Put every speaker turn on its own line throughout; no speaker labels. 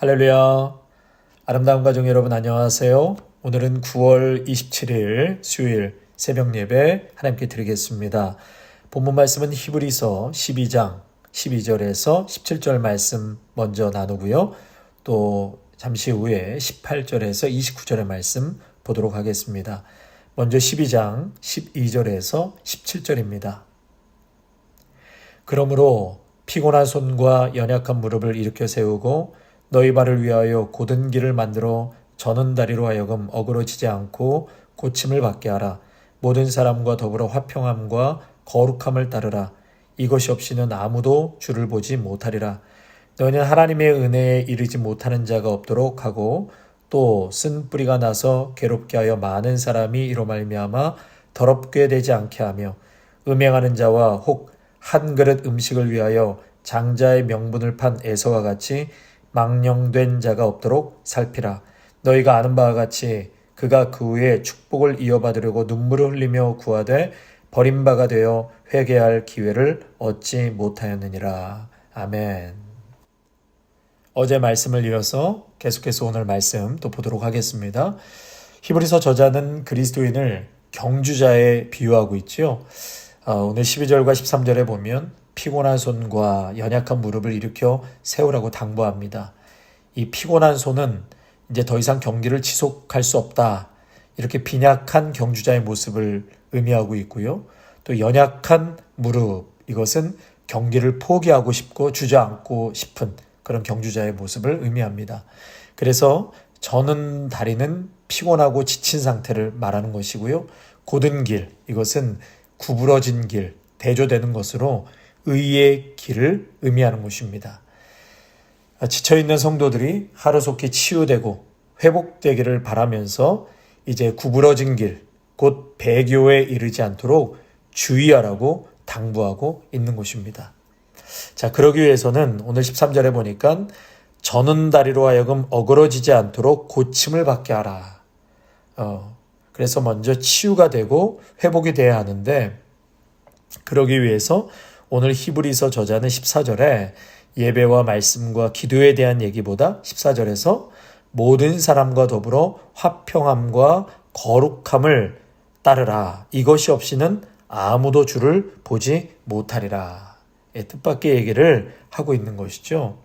할렐루야. 아름다운 가족 여러분 안녕하세요. 오늘은 9월 27일 수요일 새벽 예배 하나님께 드리겠습니다. 본문 말씀은 히브리서 12장 12절에서 17절 말씀 먼저 나누고요. 또 잠시 후에 18절에서 29절의 말씀 보도록 하겠습니다. 먼저 12장 12절에서 17절입니다. 그러므로 피곤한 손과 연약한 무릎을 일으켜 세우고 너희 발을 위하여 곧은 길을 만들어 저는 다리로 하여금 어그러지지 않고 고침을 받게 하라. 모든 사람과 더불어 화평함과 거룩함을 따르라. 이것이 없이는 아무도 주를 보지 못하리라. 너희는 하나님의 은혜에 이르지 못하는 자가 없도록 하고 또 쓴 뿌리가 나서 괴롭게 하여 많은 사람이 이로 말미암아 더럽게 되지 않게 하며 음행하는 자와 혹 한 그릇 음식을 위하여 장자의 명분을 판 에서와 같이 망령된 자가 없도록 살피라. 너희가 아는 바와 같이 그가 그 후에 축복을 이어받으려고 눈물을 흘리며 구하되 버림바가 되어 회개할 기회를 얻지 못하였느니라. 아멘. 어제 말씀을 이어서 계속해서 오늘 말씀 또 보도록 하겠습니다. 히브리서 저자는 그리스도인을 경주자에 비유하고 있죠. 오늘 12절과 13절에 보면 피곤한 손과 연약한 무릎을 일으켜 세우라고 당부합니다. 이 피곤한 손은 이제 더 이상 경기를 지속할 수 없다. 이렇게 빈약한 경주자의 모습을 의미하고 있고요. 또 연약한 무릎, 이것은 경기를 포기하고 싶고 주저앉고 싶은 그런 경주자의 모습을 의미합니다. 그래서 저는 다리는 피곤하고 지친 상태를 말하는 것이고요. 곧은 길, 이것은 구부러진 길, 대조되는 것으로 의의 길을 의미하는 것입니다. 지쳐있는 성도들이 하루속히 치유되고 회복되기를 바라면서 이제 구부러진 길, 곧 배교에 이르지 않도록 주의하라고 당부하고 있는 것입니다. 자, 그러기 위해서는 오늘 13절에 보니까 저는 다리로 하여금 어그러지지 않도록 고침을 받게 하라. 그래서 먼저 치유가 되고 회복이 돼야 하는데, 그러기 위해서 오늘 히브리서 저자는 14절에 예배와 말씀과 기도에 대한 얘기보다 14절에서 모든 사람과 더불어 화평함과 거룩함을 따르라. 이것이 없이는 아무도 주를 보지 못하리라. 뜻밖의 얘기를 하고 있는 것이죠.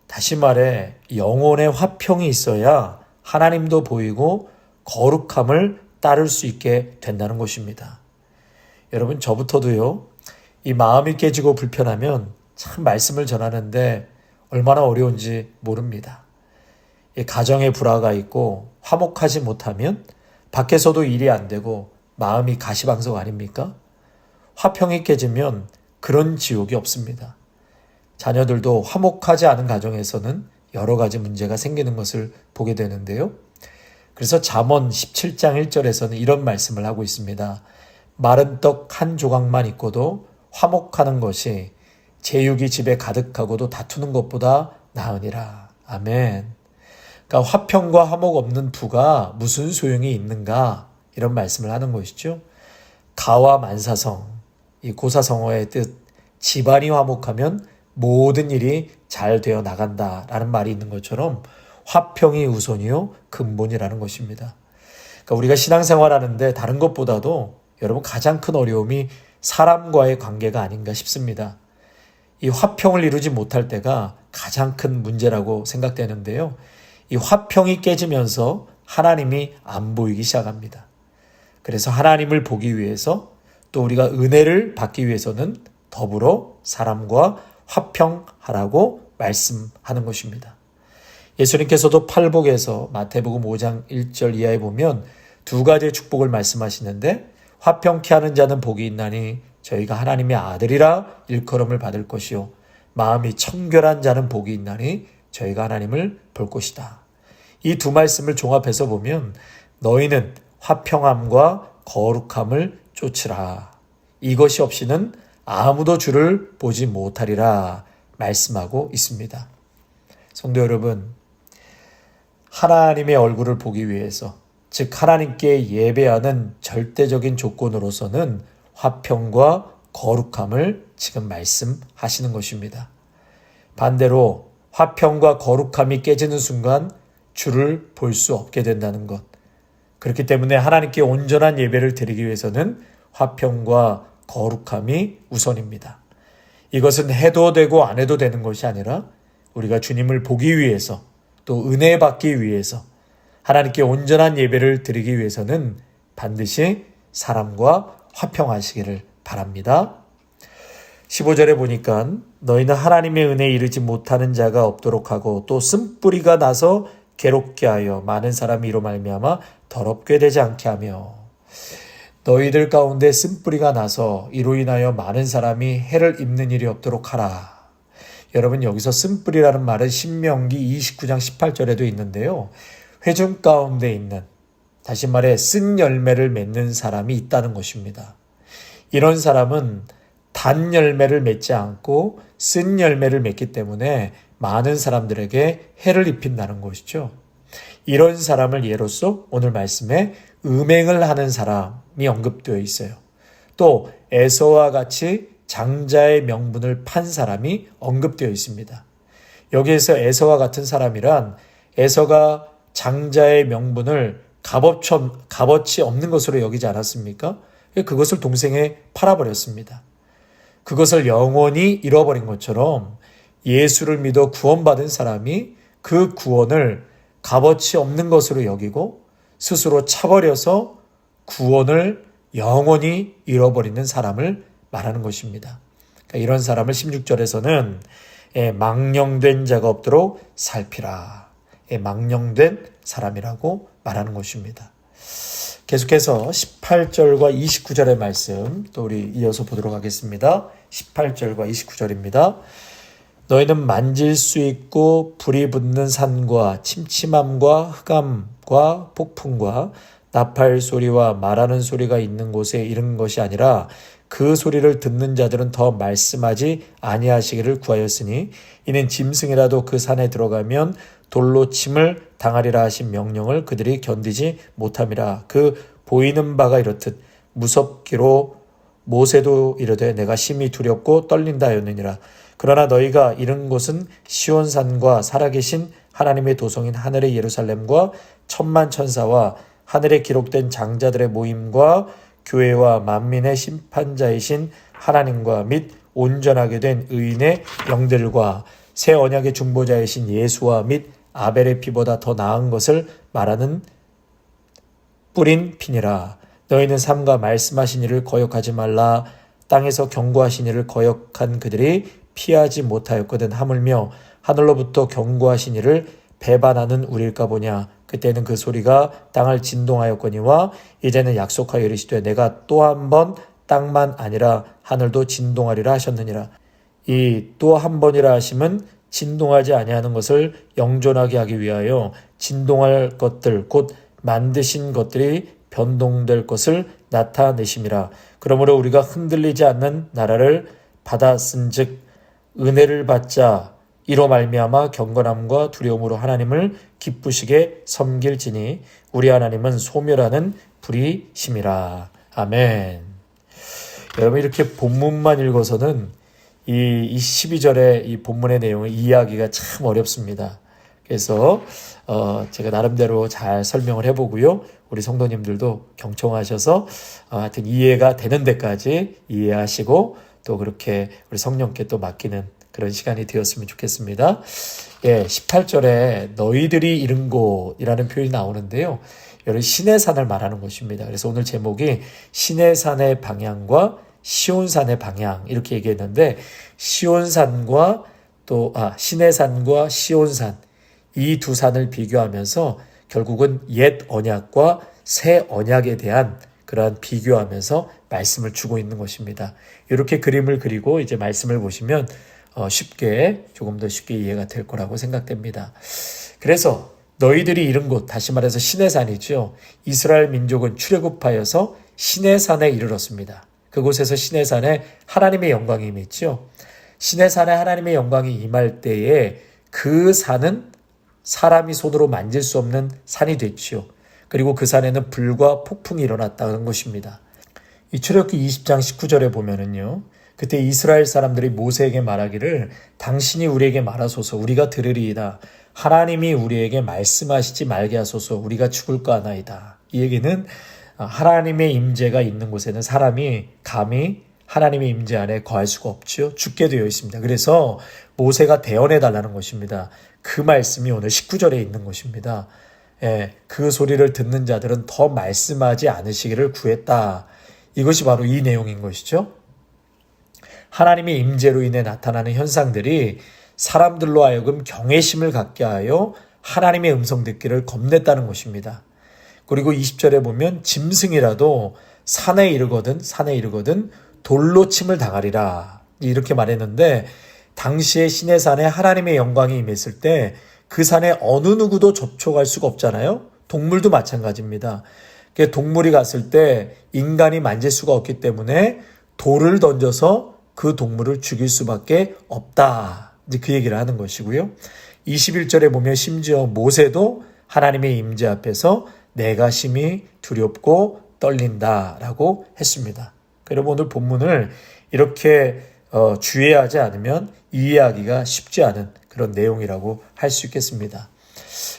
다시 말해 영혼의 화평이 있어야 하나님도 보이고 거룩함을 따를 수 있게 된다는 것입니다. 여러분, 저부터도요, 이 마음이 깨지고 불편하면 참 말씀을 전하는데 얼마나 어려운지 모릅니다. 이 가정에 불화가 있고 화목하지 못하면 밖에서도 일이 안 되고 마음이 가시방석 아닙니까? 화평이 깨지면 그런 지옥이 없습니다. 자녀들도 화목하지 않은 가정에서는 여러 가지 문제가 생기는 것을 보게 되는데요. 그래서 잠언 17장 1절에서는 이런 말씀을 하고 있습니다. 마른 떡 한 조각만 있고도 화목하는 것이 제육이 집에 가득하고도 다투는 것보다 나으니라. 아멘. 그러니까 화평과 화목 없는 부가 무슨 소용이 있는가, 이런 말씀을 하는 것이죠. 가와 만사성, 이 고사성어의 뜻, 집안이 화목하면 모든 일이 잘 되어 나간다라는 말이 있는 것처럼 화평이 우선이요 근본이라는 것입니다. 그러니까 우리가 신앙생활하는데 다른 것보다도 여러분 가장 큰 어려움이 사람과의 관계가 아닌가 싶습니다. 이 화평을 이루지 못할 때가 가장 큰 문제라고 생각되는데요. 이 화평이 깨지면서 하나님이 안 보이기 시작합니다. 그래서 하나님을 보기 위해서 또 우리가 은혜를 받기 위해서는 더불어 사람과 화평하라고 말씀하는 것입니다. 예수님께서도 팔복에서 마태복음 5장 1절 이하에 보면 두 가지의 축복을 말씀하시는데, 화평케 하는 자는 복이 있나니 저희가 하나님의 아들이라 일컬음을 받을 것이요 마음이 청결한 자는 복이 있나니 저희가 하나님을 볼 것이다. 이 두 말씀을 종합해서 보면 너희는 화평함과 거룩함을 쫓으라. 이것이 없이는 아무도 주를 보지 못하리라 말씀하고 있습니다. 성도 여러분, 하나님의 얼굴을 보기 위해서, 즉 하나님께 예배하는 절대적인 조건으로서는 화평과 거룩함을 지금 말씀하시는 것입니다. 반대로 화평과 거룩함이 깨지는 순간 주를 볼 수 없게 된다는 것. 그렇기 때문에 하나님께 온전한 예배를 드리기 위해서는 화평과 거룩함이 우선입니다. 이것은 해도 되고 안 해도 되는 것이 아니라 우리가 주님을 보기 위해서 또 은혜 받기 위해서 하나님께 온전한 예배를 드리기 위해서는 반드시 사람과 화평하시기를 바랍니다. 15절에 보니까 너희는 하나님의 은혜에 이르지 못하는 자가 없도록 하고 또 쓴뿌리가 나서 괴롭게 하여 많은 사람이 이로 말미암아 더럽게 되지 않게 하며 너희들 가운데 쓴뿌리가 나서 이로 인하여 많은 사람이 해를 입는 일이 없도록 하라. 여러분 여기서 쓴뿌리라는 말은 신명기 29장 18절에도 있는데요. 회중 가운데 있는 다시 말해 쓴 열매를 맺는 사람이 있다는 것입니다. 이런 사람은 단 열매를 맺지 않고 쓴 열매를 맺기 때문에 많은 사람들에게 해를 입힌다는 것이죠. 이런 사람을 예로서 오늘 말씀에 음행을 하는 사람이 언급되어 있어요. 또 에서와 같이 장자의 명분을 판 사람이 언급되어 있습니다. 여기에서 에서와 같은 사람이란 에서가 장자의 명분을 값어치 없는 것으로 여기지 않았습니까? 그것을 동생에 팔아버렸습니다. 그것을 영원히 잃어버린 것처럼 예수를 믿어 구원받은 사람이 그 구원을 값어치 없는 것으로 여기고 스스로 차버려서 구원을 영원히 잃어버리는 사람을 말하는 것입니다. 그러니까 이런 사람을 16절에서는 망령된 자가 없도록 살피라. 망령된 사람이라고 말하는 것입니다. 계속해서 18절과 29절의 말씀 또 우리 이어서 보도록 하겠습니다. 18절과 29절입니다. 너희는 만질 수 있고 불이 붙는 산과 침침함과 흑암과 폭풍과 나팔 소리와 말하는 소리가 있는 곳에 이른 것이 아니라 그 소리를 듣는 자들은 더 말씀하지 아니하시기를 구하였으니 이는 짐승이라도 그 산에 들어가면 돌로 침을 당하리라 하신 명령을 그들이 견디지 못함이라. 그 보이는 바가 이렇듯 무섭기로 모세도 이르되 내가 심히 두렵고 떨린다 하였느니라. 그러나 너희가 이른 곳은 시온산과 살아계신 하나님의 도성인 하늘의 예루살렘과 천만 천사와 하늘에 기록된 장자들의 모임과 교회와 만민의 심판자이신 하나님과 및 온전하게 된 의인의 영들과 새 언약의 중보자이신 예수와 및 아벨의 피보다 더 나은 것을 말하는 뿌린 피니라. 너희는 삼가 말씀하신 이를 거역하지 말라. 땅에서 경고하신 이를 거역한 그들이 피하지 못하였거든. 하물며 하늘로부터 경고하신 이를 배반하는 우리일까 보냐. 그때는 그 소리가 땅을 진동하였거니와 이제는 약속하여 이르시되 내가 또 한 번 땅만 아니라 하늘도 진동하리라 하셨느니라. 이 또 한 번이라 하심은 진동하지 아니하는 것을 영존하게 하기 위하여 진동할 것들 곧 만드신 것들이 변동될 것을 나타내심이라. 그러므로 우리가 흔들리지 않는 나라를 받았은즉 은혜를 받자 이로 말미암아 경건함과 두려움으로 하나님을 기쁘시게 섬길지니 우리 하나님은 소멸하는 불이심이라. 아멘. 여러분 이렇게 본문만 읽어서는 이 12절의 이 본문의 내용을 이해하기가 참 어렵습니다. 그래서 제가 나름대로 잘 설명을 해보고요. 우리 성도님들도 경청하셔서 하여튼 이해가 되는 데까지 이해하시고 또 그렇게 우리 성령께 또 맡기는 그런 시간이 되었으면 좋겠습니다. 18절에 너희들이 이른 곳이라는 표현이 나오는데요. 여러분 시내산을 말하는 것입니다. 그래서 오늘 제목이 시내산의 방향과 시온산의 방향 이렇게 얘기했는데 시내산과 시온산 이 두 산을 비교하면서 결국은 옛 언약과 새 언약에 대한 그러한 비교하면서 말씀을 주고 있는 것입니다. 이렇게 그림을 그리고 이제 말씀을 보시면 조금 더 쉽게 이해가 될 거라고 생각됩니다. 그래서 너희들이 이른 곳, 다시 말해서 시내산이죠. 이스라엘 민족은 출애굽하여서 시내산에 이르렀습니다. 그곳에서 시내산에 하나님의 영광이 임했죠. 시내산에 하나님의 영광이 임할 때에 그 산은 사람이 손으로 만질 수 없는 산이 됐죠. 그리고 그 산에는 불과 폭풍이 일어났다는 것입니다. 이 출애굽기 20장 19절에 보면은요. 그때 이스라엘 사람들이 모세에게 말하기를 당신이 우리에게 말하소서 우리가 들으리이다. 하나님이 우리에게 말씀하시지 말게 하소서 우리가 죽을까 하나이다. 이 얘기는 하나님의 임재가 있는 곳에는 사람이 감히 하나님의 임재 안에 거할 수가 없죠. 죽게 되어 있습니다. 그래서 모세가 대언해 달라는 것입니다. 그 말씀이 오늘 19절에 있는 것입니다. 그 소리를 듣는 자들은 더 말씀하지 않으시기를 구했다. 이것이 바로 이 내용인 것이죠. 하나님의 임재로 인해 나타나는 현상들이 사람들로 하여금 경외심을 갖게 하여 하나님의 음성 듣기를 겁냈다는 것입니다. 그리고 20절에 보면 짐승이라도 산에 이르거든 돌로 침을 당하리라 이렇게 말했는데 당시에 시내산에 하나님의 영광이 임했을 때 그 산에 어느 누구도 접촉할 수가 없잖아요. 동물도 마찬가지입니다. 동물이 갔을 때 인간이 만질 수가 없기 때문에 돌을 던져서 그 동물을 죽일 수밖에 없다. 이제 그 얘기를 하는 것이고요. 21절에 보면 심지어 모세도 하나님의 임재 앞에서 내가 심히 두렵고 떨린다라고 했습니다. 여러분 오늘 본문을 이렇게 주의하지 않으면 이해하기가 쉽지 않은 그런 내용이라고 할 수 있겠습니다.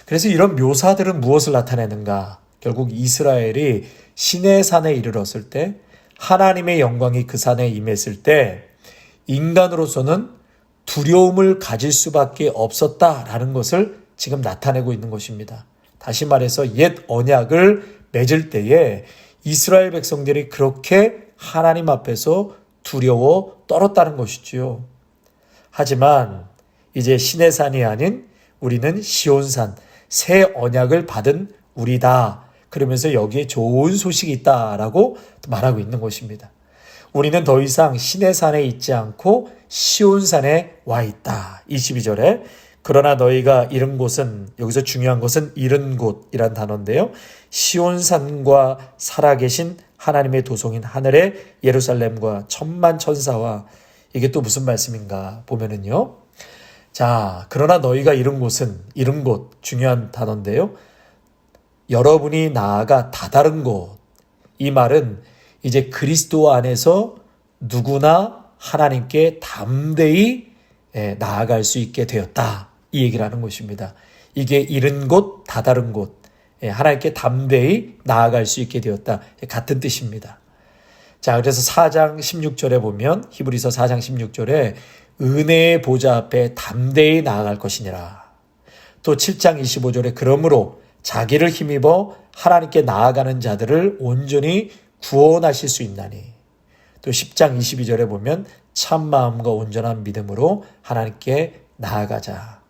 그래서 이런 묘사들은 무엇을 나타내는가? 결국 이스라엘이 시내산에 이르렀을 때 하나님의 영광이 그 산에 임했을 때 인간으로서는 두려움을 가질 수밖에 없었다라는 것을 지금 나타내고 있는 것입니다. 다시 말해서 옛 언약을 맺을 때에 이스라엘 백성들이 그렇게 하나님 앞에서 두려워 떨었다는 것이지요. 하지만 이제 시내산이 아닌 우리는 시온산, 새 언약을 받은 우리다. 그러면서 여기에 좋은 소식이 있다라고 말하고 있는 것입니다. 우리는 더 이상 시내산에 있지 않고 시온산에 와 있다. 22절에 그러나 너희가 이른 곳은 여기서 중요한 것은 이른 곳이란 단어인데요. 시온산과 살아계신 하나님의 도성인 하늘의 예루살렘과 천만 천사와 이게 또 무슨 말씀인가 보면은요. 자, 그러나 너희가 이른 곳은 이른 곳 중요한 단어인데요. 여러분이 나아가 다다른 곳. 이 말은 이제 그리스도 안에서 누구나 하나님께 담대히 나아갈 수 있게 되었다. 이 얘기를 하는 것입니다. 이게 이른 곳, 다다른 곳. 하나님께 담대히 나아갈 수 있게 되었다. 같은 뜻입니다. 자, 그래서 4장 16절에 보면 히브리서 4장 16절에 은혜의 보좌 앞에 담대히 나아갈 것이니라. 또 7장 25절에 그러므로 자기를 힘입어 하나님께 나아가는 자들을 온전히 구원하실 수 있나니. 또 10장 22절에 보면 참 마음과 온전한 믿음으로 하나님께 나아가자.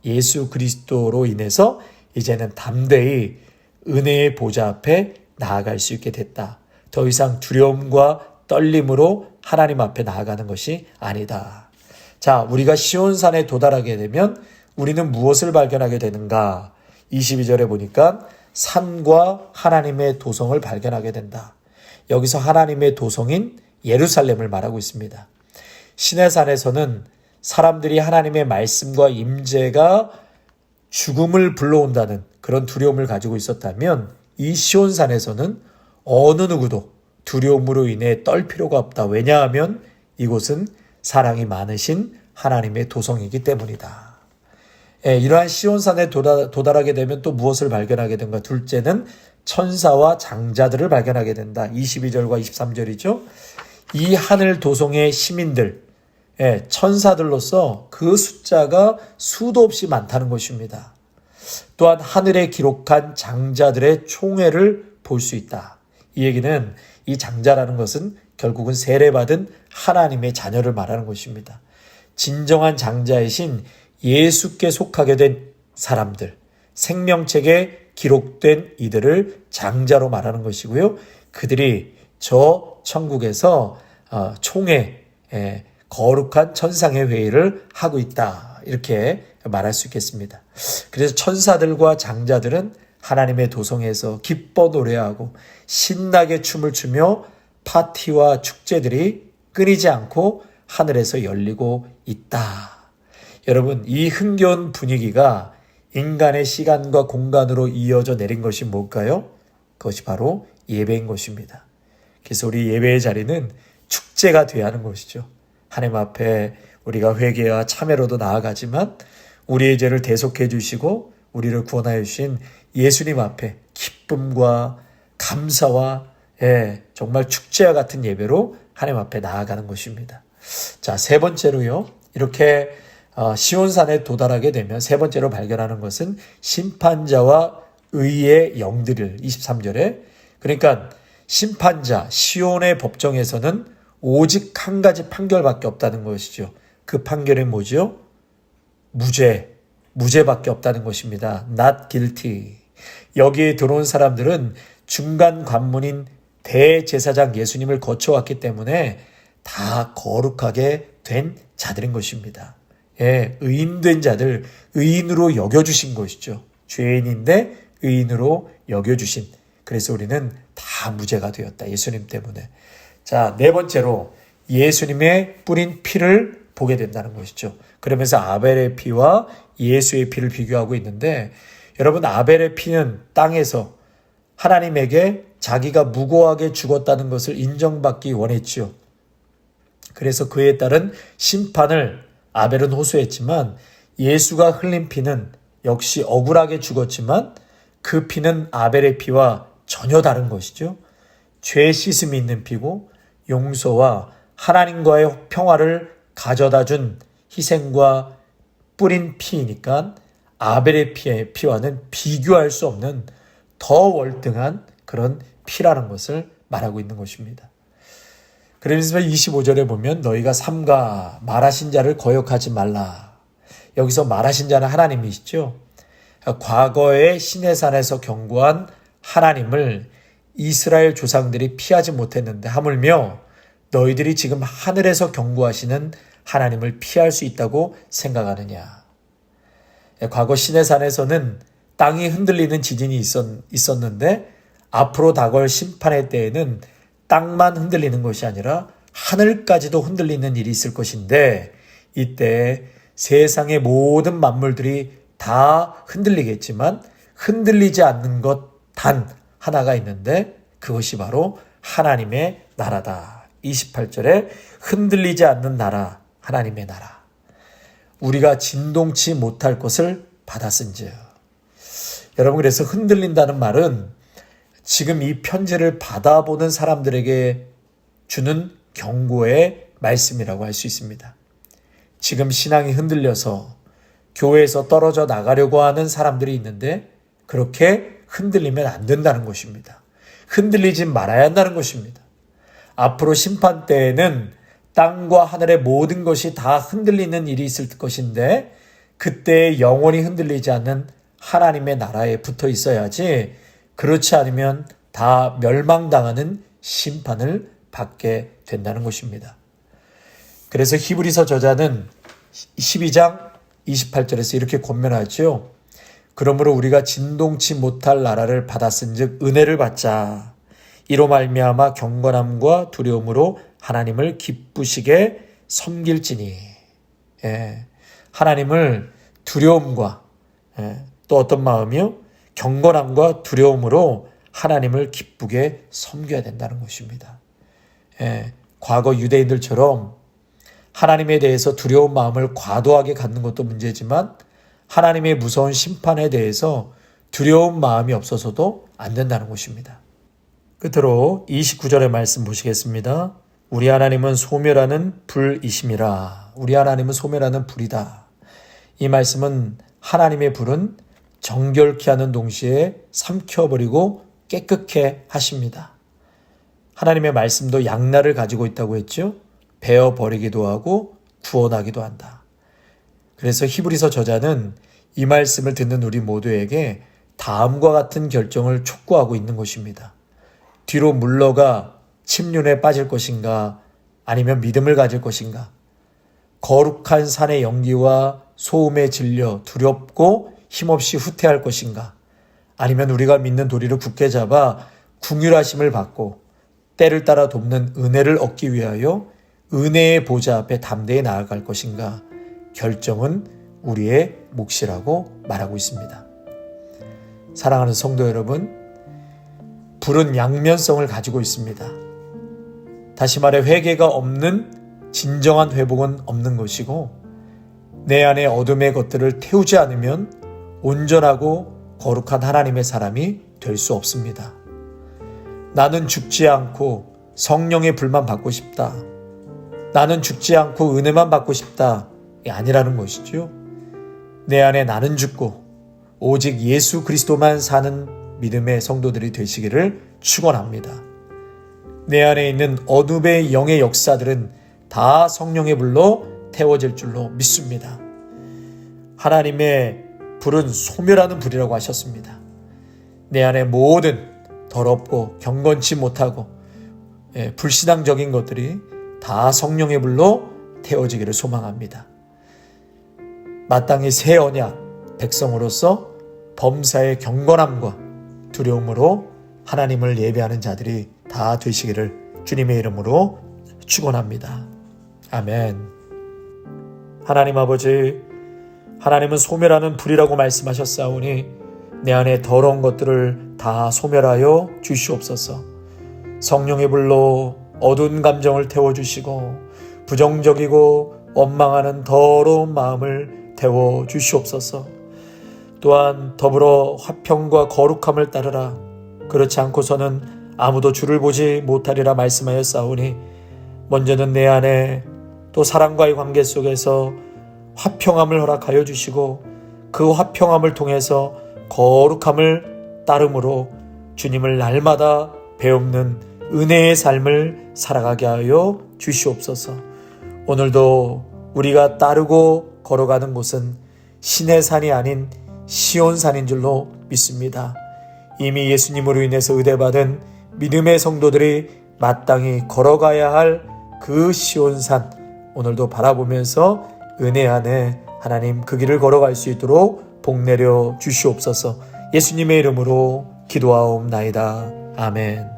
예수 그리스도로 인해서 이제는 담대히 은혜의 보좌 앞에 나아갈 수 있게 됐다. 더 이상 두려움과 떨림으로 하나님 앞에 나아가는 것이 아니다. 자, 우리가 시온산에 도달하게 되면 우리는 무엇을 발견하게 되는가? 22절에 보니까 산과 하나님의 도성을 발견하게 된다. 여기서 하나님의 도성인 예루살렘을 말하고 있습니다. 시내산에서는 사람들이 하나님의 말씀과 임재가 죽음을 불러온다는 그런 두려움을 가지고 있었다면 이 시온산에서는 어느 누구도 두려움으로 인해 떨 필요가 없다. 왜냐하면 이곳은 사랑이 많으신 하나님의 도성이기 때문이다. 이러한 시온산에 도달하게 되면 또 무엇을 발견하게 된가? 둘째는 천사와 장자들을 발견하게 된다. 22절과 23절이죠. 이 하늘 도성의 시민들, 천사들로서 그 숫자가 수도 없이 많다는 것입니다. 또한 하늘에 기록한 장자들의 총회를 볼 수 있다. 이 얘기는 이 장자라는 것은 결국은 세례받은 하나님의 자녀를 말하는 것입니다. 진정한 장자이신 예수께 속하게 된 사람들, 생명책에 기록된 이들을 장자로 말하는 것이고요. 그들이 저 천국에서 총회, 거룩한 천상의 회의를 하고 있다. 이렇게 말할 수 있겠습니다. 그래서 천사들과 장자들은 하나님의 도성에서 기뻐 노래하고 신나게 춤을 추며 파티와 축제들이 끊이지 않고 하늘에서 열리고 있다. 여러분, 이 흥겨운 분위기가 인간의 시간과 공간으로 이어져 내린 것이 뭘까요? 그것이 바로 예배인 것입니다. 그래서 우리 예배의 자리는 축제가 되어야 하는 것이죠. 하나님 앞에 우리가 회개와 참회로도 나아가지만 우리의 죄를 대속해 주시고 우리를 구원하여 주신 예수님 앞에 기쁨과 감사와 정말 축제와 같은 예배로 하나님 앞에 나아가는 것입니다. 자, 세 번째로요. 이렇게 시온산에 도달하게 되면 세 번째로 발견하는 것은 심판자와 의의 영들을 23절에 그러니까 심판자 시온의 법정에서는 오직 한 가지 판결밖에 없다는 것이죠. 그 판결이 뭐죠? 무죄밖에 없다는 것입니다. Not guilty. 여기에 들어온 사람들은 중간 관문인 대제사장 예수님을 거쳐왔기 때문에 다 거룩하게 된 자들인 것입니다. 의인된 자들, 의인으로 여겨주신 것이죠. 죄인인데 의인으로 여겨주신. 그래서 우리는 다 무죄가 되었다. 예수님 때문에. 자, 네 번째로 예수님의 뿌린 피를 보게 된다는 것이죠. 그러면서 아벨의 피와 예수의 피를 비교하고 있는데 여러분 아벨의 피는 땅에서 하나님에게 자기가 무고하게 죽었다는 것을 인정받기 원했지요. 그래서 그에 따른 심판을 아벨은 호소했지만 예수가 흘린 피는 역시 억울하게 죽었지만 그 피는 아벨의 피와 전혀 다른 것이죠. 죄 씻음이 있는 피고 용서와 하나님과의 평화를 가져다 준 희생과 뿌린 피이니까 아벨의 피와는 비교할 수 없는 더 월등한 그런 피라는 것을 말하고 있는 것입니다. 그래서 25절에 보면 너희가 삼가 말하신 자를 거역하지 말라. 여기서 말하신 자는 하나님이시죠. 과거의 시내산에서 경고한 하나님을 이스라엘 조상들이 피하지 못했는데 하물며 너희들이 지금 하늘에서 경고하시는 하나님을 피할 수 있다고 생각하느냐. 과거 시내산에서는 땅이 흔들리는 지진이 있었는데 앞으로 다가올 심판의 때에는 땅만 흔들리는 것이 아니라 하늘까지도 흔들리는 일이 있을 것인데 이때 세상의 모든 만물들이 다 흔들리겠지만 흔들리지 않는 것 단 하나가 있는데 그것이 바로 하나님의 나라다. 28절에 흔들리지 않는 나라, 하나님의 나라. 우리가 진동치 못할 것을 받았은즉. 여러분 그래서 흔들린다는 말은 지금 이 편지를 받아보는 사람들에게 주는 경고의 말씀이라고 할 수 있습니다. 지금 신앙이 흔들려서 교회에서 떨어져 나가려고 하는 사람들이 있는데 그렇게 흔들리면 안 된다는 것입니다. 흔들리지 말아야 한다는 것입니다. 앞으로 심판 때에는 땅과 하늘의 모든 것이 다 흔들리는 일이 있을 것인데 그때 영원히 흔들리지 않는 하나님의 나라에 붙어 있어야지 그렇지 않으면 다 멸망당하는 심판을 받게 된다는 것입니다. 그래서 히브리서 저자는 12장 28절에서 이렇게 권면하죠. 그러므로 우리가 진동치 못할 나라를 받았은즉 은혜를 받자. 이로 말미암아 경건함과 두려움으로 하나님을 기쁘시게 섬길지니. 하나님을 두려움과 또 어떤 마음이요? 경건함과 두려움으로 하나님을 기쁘게 섬겨야 된다는 것입니다. 과거 유대인들처럼 하나님에 대해서 두려운 마음을 과도하게 갖는 것도 문제지만 하나님의 무서운 심판에 대해서 두려운 마음이 없어서도 안 된다는 것입니다. 끝으로 29절의 말씀 보시겠습니다. 우리 하나님은 소멸하는 불이심이라. 우리 하나님은 소멸하는 불이다. 이 말씀은 하나님의 불은 정결케 하는 동시에 삼켜버리고 깨끗게 하십니다. 하나님의 말씀도 양날을 가지고 있다고 했죠. 베어버리기도 하고 구원하기도 한다. 그래서 히브리서 저자는 이 말씀을 듣는 우리 모두에게 다음과 같은 결정을 촉구하고 있는 것입니다. 뒤로 물러가 침륜에 빠질 것인가 아니면 믿음을 가질 것인가. 거룩한 산의 연기와 소음에 질려 두렵고 힘없이 후퇴할 것인가 아니면 우리가 믿는 도리를 굳게 잡아 긍휼하심을 받고 때를 따라 돕는 은혜를 얻기 위하여 은혜의 보좌 앞에 담대히 나아갈 것인가. 결정은 우리의 몫이라고 말하고 있습니다. 사랑하는 성도 여러분, 불은 양면성을 가지고 있습니다. 다시 말해 회개가 없는 진정한 회복은 없는 것이고, 내 안에 어둠의 것들을 태우지 않으면 온전하고 거룩한 하나님의 사람이 될 수 없습니다. 나는 죽지 않고 성령의 불만 받고 싶다. 나는 죽지 않고 은혜만 받고 싶다. 이 아니라는 것이죠. 내 안에 나는 죽고 오직 예수 그리스도만 사는 믿음의 성도들이 되시기를 축원합니다. 내 안에 있는 어둠의 영의 역사들은 다 성령의 불로 태워질 줄로 믿습니다. 하나님의 불은 소멸하는 불이라고 하셨습니다. 내 안에 모든 더럽고 경건치 못하고 불신앙적인 것들이 다 성령의 불로 태워지기를 소망합니다. 마땅히 새 언약 백성으로서 범사의 경건함과 두려움으로 하나님을 예배하는 자들이 다 되시기를 주님의 이름으로 축원합니다. 아멘. 하나님 아버지, 하나님은 소멸하는 불이라고 말씀하셨사오니 내 안에 더러운 것들을 다 소멸하여 주시옵소서. 성령의 불로 어두운 감정을 태워주시고 부정적이고 원망하는 더러운 마음을 태워주시옵소서. 또한 더불어 화평과 거룩함을 따르라. 그렇지 않고서는 아무도 주를 보지 못하리라 말씀하였사오니 먼저는 내 안에 또 사랑과의 관계 속에서 화평함을 허락하여 주시고 그 화평함을 통해서 거룩함을 따름으로 주님을 날마다 배움는 은혜의 삶을 살아가게 하여 주시옵소서. 오늘도 우리가 따르고 걸어가는 곳은 신의 산이 아닌 시온산인 줄로 믿습니다. 이미 예수님으로 인해서 의대받은 믿음의 성도들이 마땅히 걸어가야 할 그 시온산, 오늘도 바라보면서 은혜 안에 하나님 그 길을 걸어갈 수 있도록 복 내려 주시옵소서. 예수님의 이름으로 기도하옵나이다. 아멘.